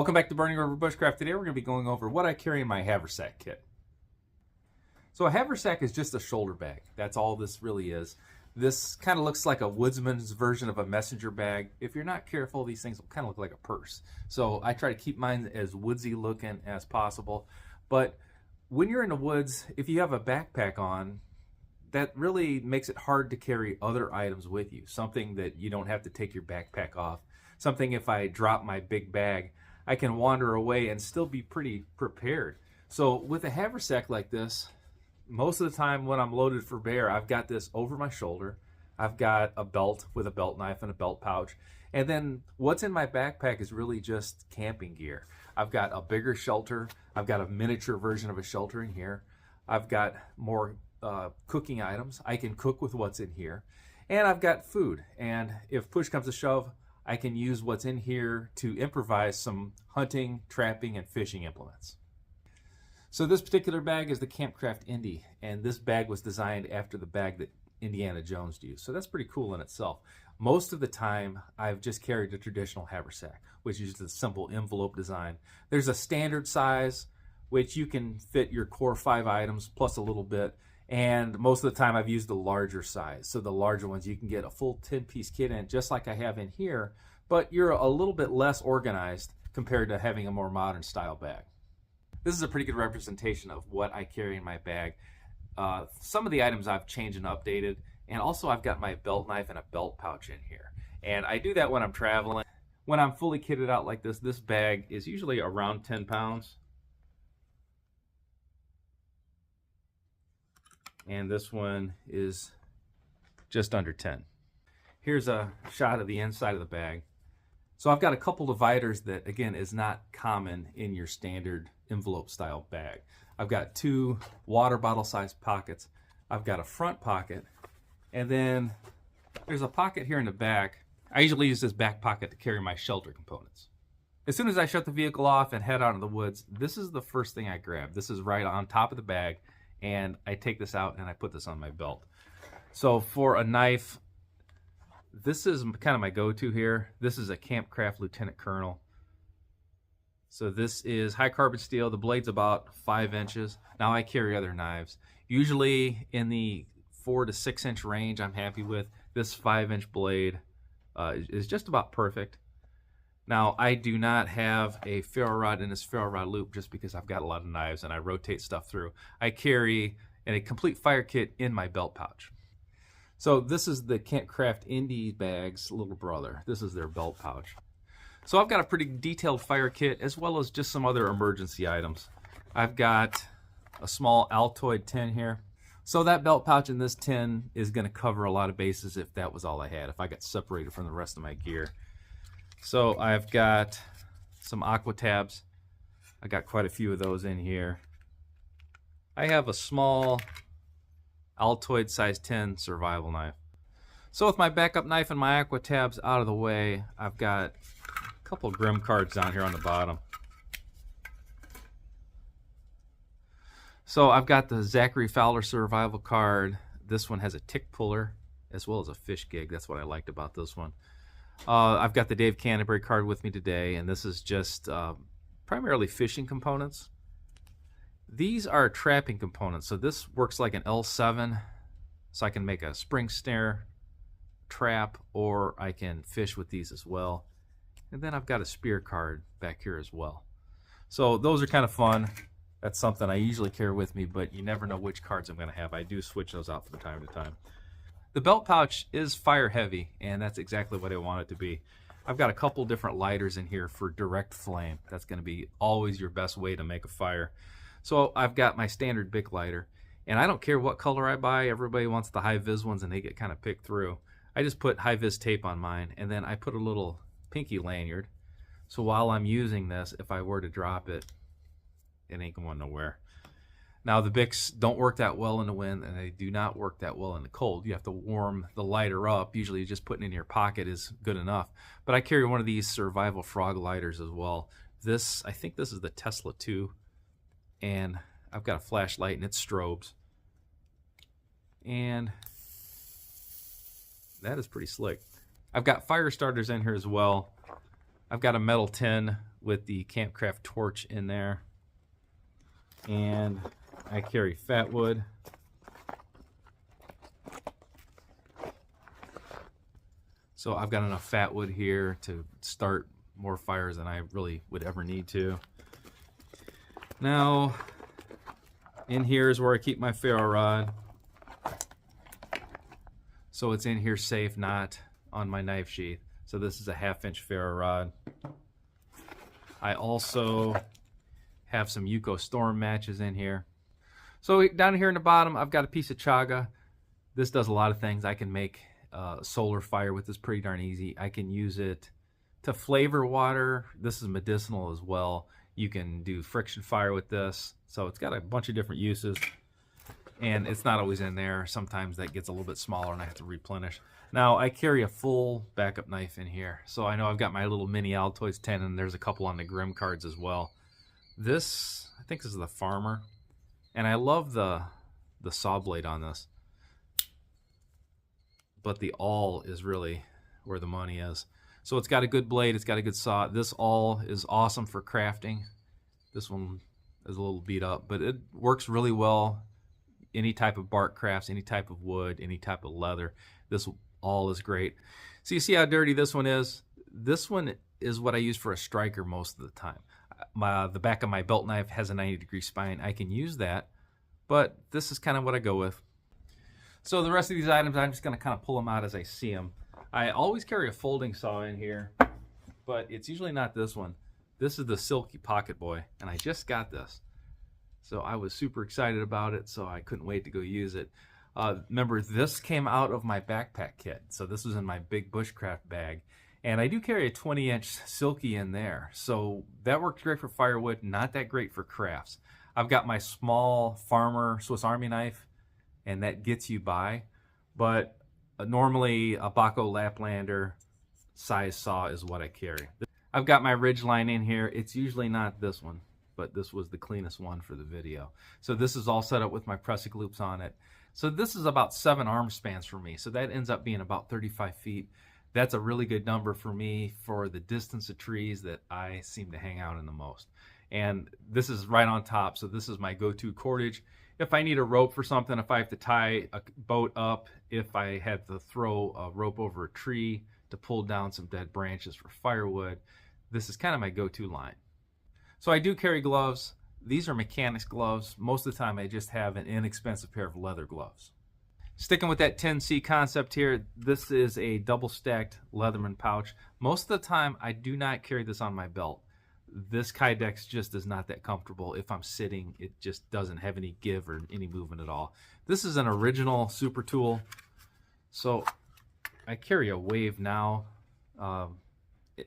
Welcome back to Burning River Bushcraft. Today we're going to be going over what I carry in my haversack kit. So a haversack is just a shoulder bag. That's all this really is. This kind of looks like a woodsman's version of a messenger bag. If you're not careful, these things will kind of look like a purse. So I try to keep mine as woodsy looking as possible. But when you're in the woods, if you have a backpack on, that really makes it hard to carry other items with you. Something that you don't have to take your backpack off. Something if I drop my big bag, I can wander away and still be pretty prepared. So with a haversack like this, most of the time when I'm loaded for bear, I've got this over my shoulder. I've got a belt with a belt knife and a belt pouch. And then what's in my backpack is really just camping gear. I've got a bigger shelter. I've got a miniature version of a shelter in here. I've got more cooking items. I can cook with what's in here. And I've got food. And if push comes to shove, I can use what's in here to improvise some hunting, trapping, and fishing implements. So this particular bag is the Campcraft Indy, and this bag was designed after the bag that Indiana Jones used. So that's pretty cool in itself. Most of the time, I've just carried a traditional haversack, which is the simple envelope design. There's a standard size, which you can fit your core 5 items plus a little bit. And most of the time I've used the larger size. So the larger ones, you can get a full 10-piece kit in, just like I have in here, but you're a little bit less organized compared to having a more modern style bag. This is a pretty good representation of what I carry in my bag. Some of the items I've changed and updated, and also I've got my belt knife and a belt pouch in here. And I do that when I'm traveling. When I'm fully kitted out like this bag is usually around 10 pounds. And this one is just under 10. Here's a shot of the inside of the bag. So I've got a couple dividers that, again, is not common in your standard envelope style bag. I've got 2 water bottle sized pockets. I've got a front pocket, and then there's a pocket here in the back. I usually use this back pocket to carry my shelter components. As soon as I shut the vehicle off and head out in the woods, this is the first thing I grab. This is right on top of the bag. And I take this out and I put this on my belt. So for a knife, this is kind of my go-to here. This is a Campcraft Lieutenant Colonel. So this is high carbon steel. The blade's about 5 inches. Now I carry other knives. Usually in the 4 to 6 inch range I'm happy with. This 5-inch blade is just about perfect. Now, I do not have a ferro rod in this ferro rod loop just because I've got a lot of knives and I rotate stuff through. I carry a complete fire kit in my belt pouch. So this is the Campcraft Indy bag's little brother. This is their belt pouch. So I've got a pretty detailed fire kit as well as just some other emergency items. I've got a small Altoid tin here. So that belt pouch in this tin is going to cover a lot of bases if that was all I had, if I got separated from the rest of my gear. So I've got some aqua tabs. I got quite a few of those in here. I have a small Altoid size 10 survival knife. So with my backup knife and my aqua tabs out of the way, I've got a couple Grim cards down here on the bottom. So I've got the Zachary Fowler survival card. This one has a tick puller as well as a fish gig. That's what I liked about this one. I've got the Dave Canterbury card with me today, and this is just primarily fishing components. These are trapping components, so this works like an L7, so I can make a spring snare trap, or I can fish with these as well. And then I've got a spear card back here as well. So those are kind of fun. That's something I usually carry with me, but you never know which cards I'm going to have. I do switch those out from time to time. The belt pouch is fire heavy, and that's exactly what I want it to be. I've got a couple different lighters in here for direct flame. That's going to be always your best way to make a fire. So I've got my standard Bic lighter, and I don't care what color I buy. Everybody wants the high-vis ones, and they get kind of picked through. I just put high-vis tape on mine, and then I put a little pinky lanyard. So while I'm using this, if I were to drop it, it ain't going nowhere. Now the Bics don't work that well in the wind, and they do not work that well in the cold. You have to warm the lighter up. Usually just putting it in your pocket is good enough. But I carry one of these Survival Frog lighters as well. I think this is the Tesla 2, and I've got a flashlight and it strobes. And that is pretty slick. I've got fire starters in here as well. I've got a metal tin with the Campcraft torch in there. And I carry fat wood. So I've got enough fat wood here to start more fires than I really would ever need to. Now, in here is where I keep my ferro rod. So it's in here safe, not on my knife sheath. So this is a 1/2-inch ferro rod. I also have some Yuko storm matches in here. So down here in the bottom, I've got a piece of chaga. This does a lot of things. I can make solar fire with this pretty darn easy. I can use it to flavor water. This is medicinal as well. You can do friction fire with this. So it's got a bunch of different uses. And it's not always in there. Sometimes that gets a little bit smaller and I have to replenish. Now I carry a full backup knife in here. So I know I've got my little mini Altoids 10 and there's a couple on the Grimm cards as well. This, I think this is the Farmer. And I love the saw blade on this. But the awl is really where the money is. So it's got a good blade, it's got a good saw. This awl is awesome for crafting. This one is a little beat up, but it works really well. Any type of bark crafts, any type of wood, any type of leather. This awl is great. So you see how dirty this one is? This one is what I use for a striker most of the time. The back of my belt knife has a 90-degree spine. I can use that, but this is kind of what I go with. So the rest of these items, I'm just going to kind of pull them out as I see them. I always carry a folding saw in here, but it's usually not this one. This is the Silky Pocket Boy, and I just got this. So I was super excited about it, so I couldn't wait to go use it. Remember, this came out of my backpack kit. So this was in my big Bushcraft bag. And I do carry a 20-inch Silky in there. So that worked great for firewood, not that great for crafts. I've got my small Farmer Swiss Army knife, and that gets you by. But normally a Baco Laplander size saw is what I carry. I've got my Ridgeline in here. It's usually not this one, but this was the cleanest one for the video. So this is all set up with my pressing loops on it. So this is about 7 arm spans for me. So that ends up being about 35 feet. That's a really good number for me for the distance of trees that I seem to hang out in the most. And this is right on top. So this is my go-to cordage. If I need a rope for something, if I have to tie a boat up, if I have to throw a rope over a tree to pull down some dead branches for firewood, this is kind of my go-to line. So I do carry gloves. These are mechanics gloves. Most of the time I just have an inexpensive pair of leather gloves. Sticking with that 10C concept here, this is a double stacked Leatherman pouch. Most of the time I do not carry this on my belt. This Kydex just is not that comfortable. If I'm sitting, it just doesn't have any give or any movement at all. This is an original super tool. So I carry a Wave now.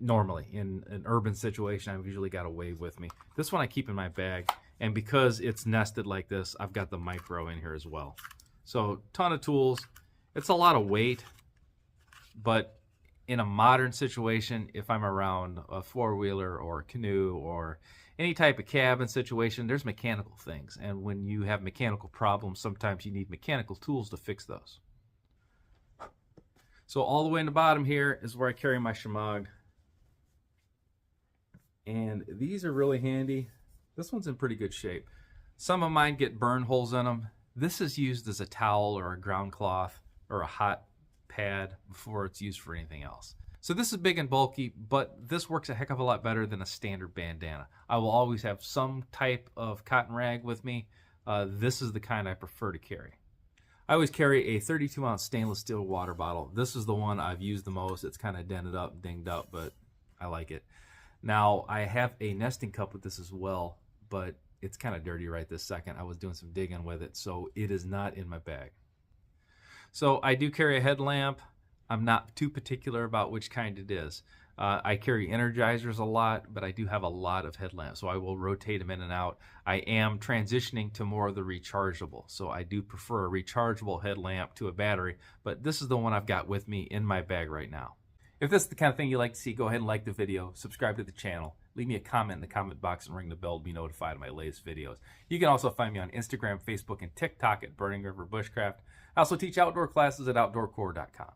Normally in an urban situation, I've usually got a Wave with me. This one I keep in my bag, and because it's nested like this, I've got the Micro in here as well. So ton of tools. It's a lot of weight, but in a modern situation, if I'm around a four-wheeler or a canoe or any type of cabin situation, there's mechanical things, and when you have mechanical problems, sometimes you need mechanical tools to fix those. So all the way in the bottom here is where I carry my shemagh. And these are really handy. This one's in pretty good shape. Some of mine get burn holes in them. This is used as a towel or a ground cloth or a hot pad before it's used for anything else. So this is big and bulky, but this works a heck of a lot better than a standard bandana. I will always have some type of cotton rag with me. This is the kind I prefer to carry. I always carry a 32-ounce stainless steel water bottle. This is the one I've used the most. It's kind of dented up, dinged up, but I like it. Now, I have a nesting cup with this as well, but it's kind of dirty right this second. I was doing some digging with it, so it is not in my bag. So I do carry a headlamp. I'm not too particular about which kind it is. I carry energizers a lot, but I do have a lot of headlamps, so I will rotate them in and out. I am transitioning to more of the rechargeable, so I do prefer a rechargeable headlamp to a battery, but this is the one I've got with me in my bag right now. If this is the kind of thing you like to see, go ahead and like the video, subscribe to the channel, leave me a comment in the comment box, and ring the bell to be notified of my latest videos. You can also find me on Instagram, Facebook, and TikTok at burningriverbushcraft. I also teach outdoor classes at outdoorcore.com.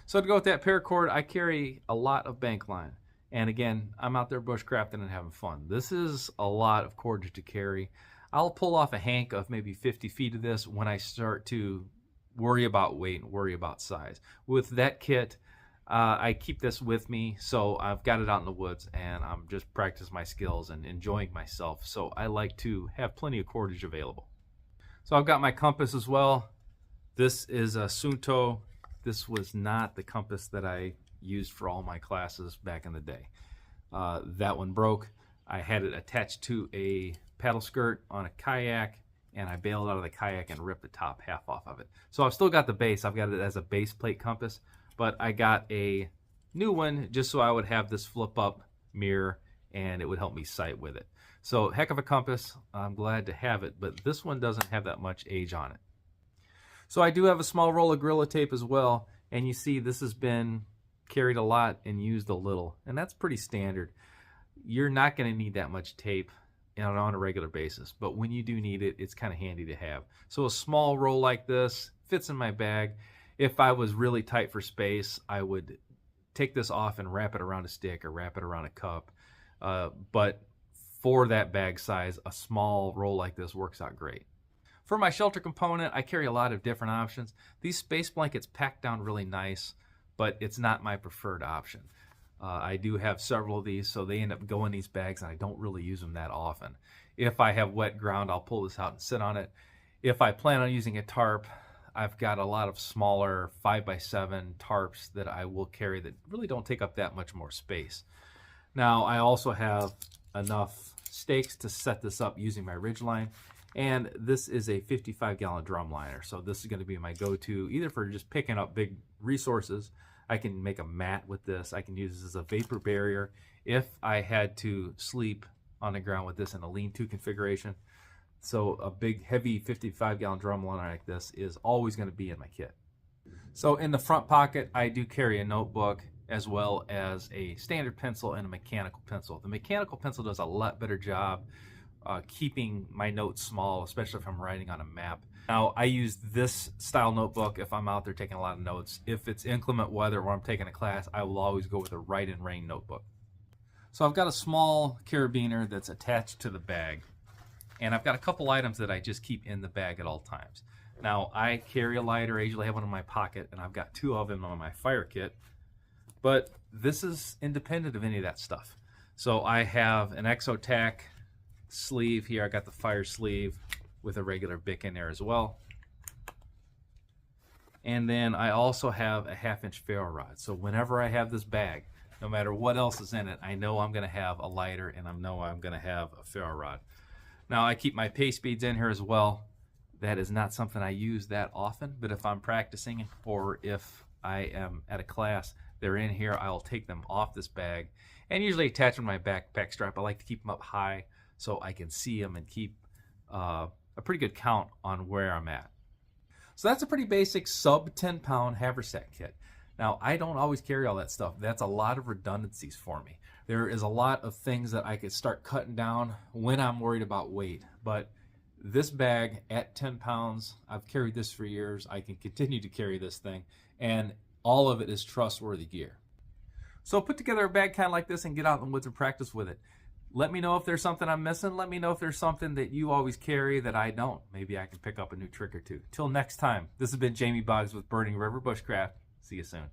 So to go with that paracord, I carry a lot of bank line. And again, I'm out there bushcrafting and having fun. This is a lot of cordage to carry. I'll pull off a hank of maybe 50 feet of this when I start to worry about weight and worry about size. With that kit, I keep this with me, so I've got it out in the woods and I'm just practicing my skills and enjoying myself. So I like to have plenty of cordage available. So I've got my compass as well. This is a Sunto. This was not the compass that I used for all my classes back in the day. That one broke. I had it attached to a paddle skirt on a kayak, and I bailed out of the kayak and ripped the top half off of it. So I've still got the base. I've got it as a base plate compass, but I got a new one just so I would have this flip up mirror and it would help me sight with it. So heck of a compass. I'm glad to have it, but this one doesn't have that much age on it. So I do have a small roll of Gorilla Tape as well, and you see this has been carried a lot and used a little, and that's pretty standard. You're not going to need that much tape on a regular basis, but when you do need it, it's kind of handy to have. So a small roll like this fits in my bag. If I was really tight for space, I would take this off and wrap it around a stick or wrap it around a cup. But for that bag size, a small roll like this works out great. For my shelter component, I carry a lot of different options. These space blankets pack down really nice, but it's not my preferred option. I do have several of these, so they end up going in these bags, and I don't really use them that often. If I have wet ground, I'll pull this out and sit on it. If I plan on using a tarp, I've got a lot of smaller 5x7 tarps that I will carry that really don't take up that much more space. Now, I also have enough stakes to set this up using my ridgeline. And this is a 55-gallon drum liner, so this is going to be my go-to either for just picking up big resources. I can make a mat with this. I can use this as a vapor barrier if I had to sleep on the ground with this in a lean-to configuration. So a big, heavy 55-gallon drum liner like this is always going to be in my kit. So in the front pocket, I do carry a notebook as well as a standard pencil and a mechanical pencil. The mechanical pencil does a lot better job keeping my notes small, especially if I'm writing on a map. Now, I use this style notebook if I'm out there taking a lot of notes. If it's inclement weather or I'm taking a class, I will always go with a Ride and Rain notebook. So I've got a small carabiner that's attached to the bag, and I've got a couple items that I just keep in the bag at all times. Now, I carry a lighter. I usually have one in my pocket, and I've got 2 of them on my fire kit, but this is independent of any of that stuff. So I have an Exotac sleeve here. I got the fire sleeve with a regular Bic in there as well. And then I also have a 1/2-inch ferro rod. So whenever I have this bag, no matter what else is in it, I know I'm going to have a lighter and I know I'm going to have a ferro rod. Now I keep my paste beads in here as well. That is not something I use that often, but if I'm practicing or if I am at a class, they're in here, I'll take them off this bag and usually attach them to my backpack strap. I like to keep them up high so I can see them and keep a pretty good count on where I'm at. So that's a pretty basic sub 10-pound haversack kit. Now, I don't always carry all that stuff. That's a lot of redundancies for me. There is a lot of things that I could start cutting down when I'm worried about weight. But this bag at 10 pounds, I've carried this for years. I can continue to carry this thing, and all of it is trustworthy gear. So put together a bag kind of like this and get out in the woods and practice with it. Let me know if there's something I'm missing. Let me know if there's something that you always carry that I don't. Maybe I can pick up a new trick or two. Till next time, this has been Jamie Boggs with Burning River Bushcraft. See you soon.